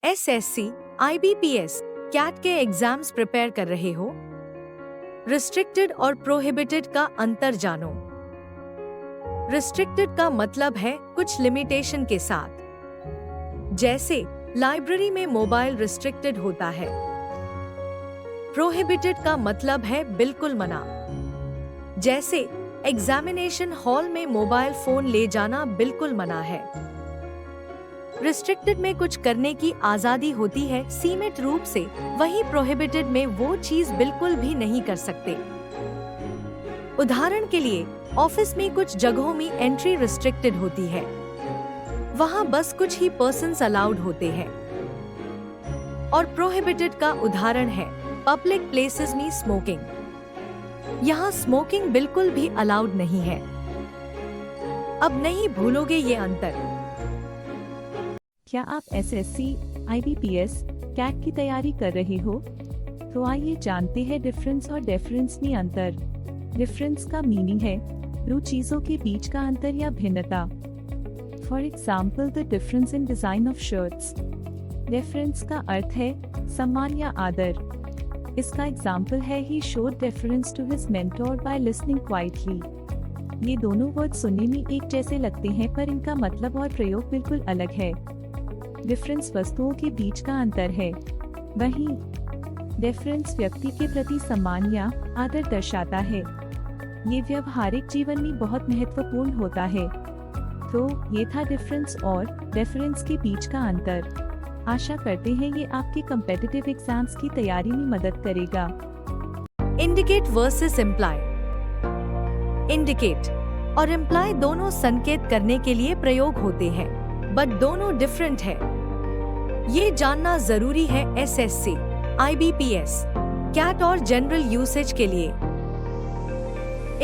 SSC, IBPS, cat के exams prepare कर रहे हो? रिस्ट्रिक्टेड और प्रोहिबिटेड का अंतर जानो। रिस्ट्रिक्टेड का मतलब है कुछ लिमिटेशन के साथ, जैसे लाइब्रेरी में मोबाइल रिस्ट्रिक्टेड होता है। प्रोहिबिटेड का मतलब है बिल्कुल मना, जैसे एग्जामिनेशन हॉल में मोबाइल फोन ले जाना बिल्कुल मना है। रिस्ट्रिक्टेड में कुछ करने की आजादी होती है सीमित रूप से, वहीं प्रोहिबिटेड में वो चीज बिल्कुल भी नहीं कर सकते। उदाहरण के लिए ऑफिस में कुछ जगहों में एंट्री रिस्ट्रिक्टेड होती है, वहाँ बस कुछ ही पर्सन्स अलाउड होते हैं। और प्रोहिबिटेड का उदाहरण है पब्लिक प्लेसेस में स्मोकिंग। यहाँ स्मोकिंग बिल्कुल भी अलाउड नहीं है। अब नहीं भूलोगे ये अंतर। क्या आप एसएससी, आईबीपीएस, कैट की तैयारी कर रहे हो? तो आइए जानते हैं डिफरेंस और डिफरेंस में अंतर। डिफरेंस का मीनिंग है दो चीजों के बीच का अंतर या भिन्नता। For example, the difference in design of shirts. Deference का अर्थ है सम्मान या आदर। इसका एग्जाम्पल है he showed deference to his mentor by listening quietly. ये दोनों वर्ड सुनने में एक जैसे लगते हैं, पर इनका मतलब और प्रयोग बिल्कुल अलग है। डिफरेंस वस्तुओं के बीच का अंतर है, वहीं डिफरेंस व्यक्ति के प्रति सम्मान या आदर दर्शाता है। ये व्यवहारिक जीवन में बहुत महत्वपूर्ण होता है। तो ये था डिफरेंस और डिफरेंस के बीच का अंतर। आशा करते हैं ये आपके कॉम्पिटिटिव एग्जाम्स की तैयारी में मदद करेगा। Indicate versus imply. इंडिकेट और इम्प्लाई दोनों संकेत करने के लिए प्रयोग होते हैं, बट दोनों डिफरेंट है। ये जानना जरूरी है एसएससी, आईबीपीएस, कैट और जनरल यूसेज के लिए।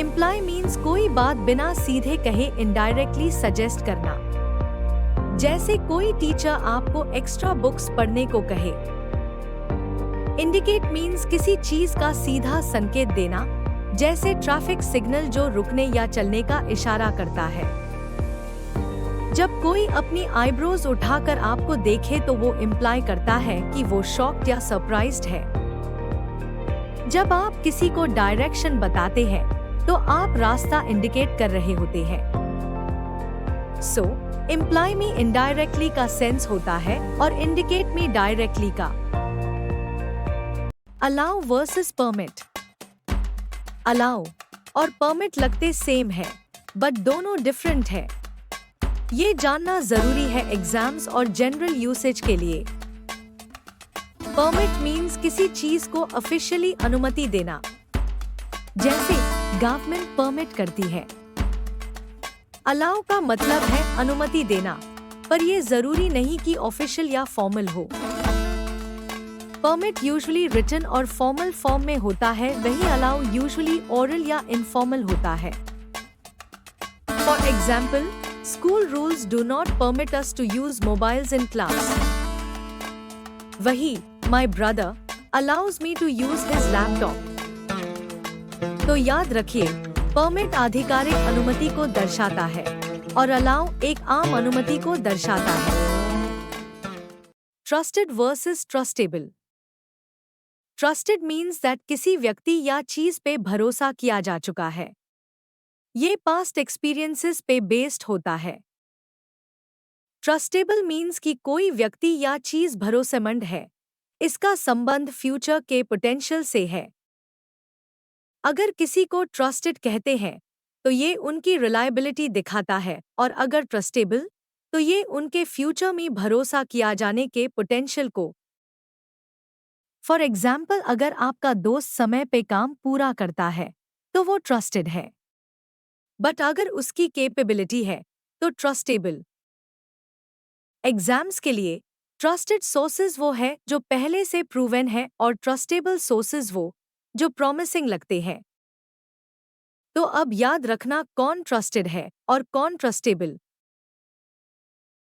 इम्प्लाई मीन्स कोई बात बिना सीधे कहे इनडायरेक्टली सजेस्ट करना, जैसे कोई टीचर आपको एक्स्ट्रा बुक्स पढ़ने को कहे। इंडिकेट मीन्स किसी चीज का सीधा संकेत देना, जैसे ट्रैफिक सिग्नल जो रुकने या चलने का इशारा करता है। जब कोई अपनी आईब्रोज उठाकर आपको देखे तो वो इम्प्लाई करता है कि वो शॉक्ड या सरप्राइज्ड है। जब आप किसी को डायरेक्शन बताते हैं तो आप रास्ता इंडिकेट कर रहे होते हैं। सो इम्प्लाई में इनडायरेक्टली का सेंस होता है और इंडिकेट में डायरेक्टली का। Allow versus permit. अलाउ और परमिट लगते सेम है, बट दोनों डिफरेंट है। ये जानना जरूरी है एग्जाम्स और जनरल यूसेज के लिए। परमिट मीन्स किसी चीज को ऑफिशियली अनुमति देना, जैसे गवर्नमेंट परमिट करती है। अलाउ का मतलब है अनुमति देना, पर यह जरूरी नहीं कि ऑफिशियल या फॉर्मल हो। परमिट यूजुअली रिटन और फॉर्मल फॉर्म में होता है, वहीं अलाउ यूजुअली ओरल या इनफॉर्मल होता है। For example, School rules do not permit us to use mobiles in class. वही my brother allows me to use his laptop. तो याद रखिए, permit आधिकारिक अनुमति को दर्शाता है और allow एक आम अनुमति को दर्शाता है। Trusted versus trustable. Trusted means that किसी व्यक्ति या चीज पे भरोसा किया जा चुका है। ये पास्ट एक्सपीरियंसेस पे बेस्ड होता है। ट्रस्टेबल मीन्स कि कोई व्यक्ति या चीज भरोसेमंद है, इसका संबंध फ्यूचर के पोटेंशियल से है। अगर किसी को ट्रस्टेड कहते हैं तो ये उनकी रिलायबिलिटी दिखाता है, और अगर ट्रस्टेबल तो ये उनके फ्यूचर में भरोसा किया जाने के पोटेंशियल को। फॉर एग्जाम्पल, अगर आपका दोस्त समय पे काम पूरा करता है तो वो ट्रस्टेड है, बट अगर उसकी कैपेबिलिटी है तो ट्रस्टेबल। एग्जाम्स के लिए ट्रस्टेड सोर्सेज वो है जो पहले से प्रूवन है, और ट्रस्टेबल सोर्सेज वो जो प्रॉमिसिंग लगते हैं। तो अब याद रखना कौन ट्रस्टेड है और कौन ट्रस्टेबल।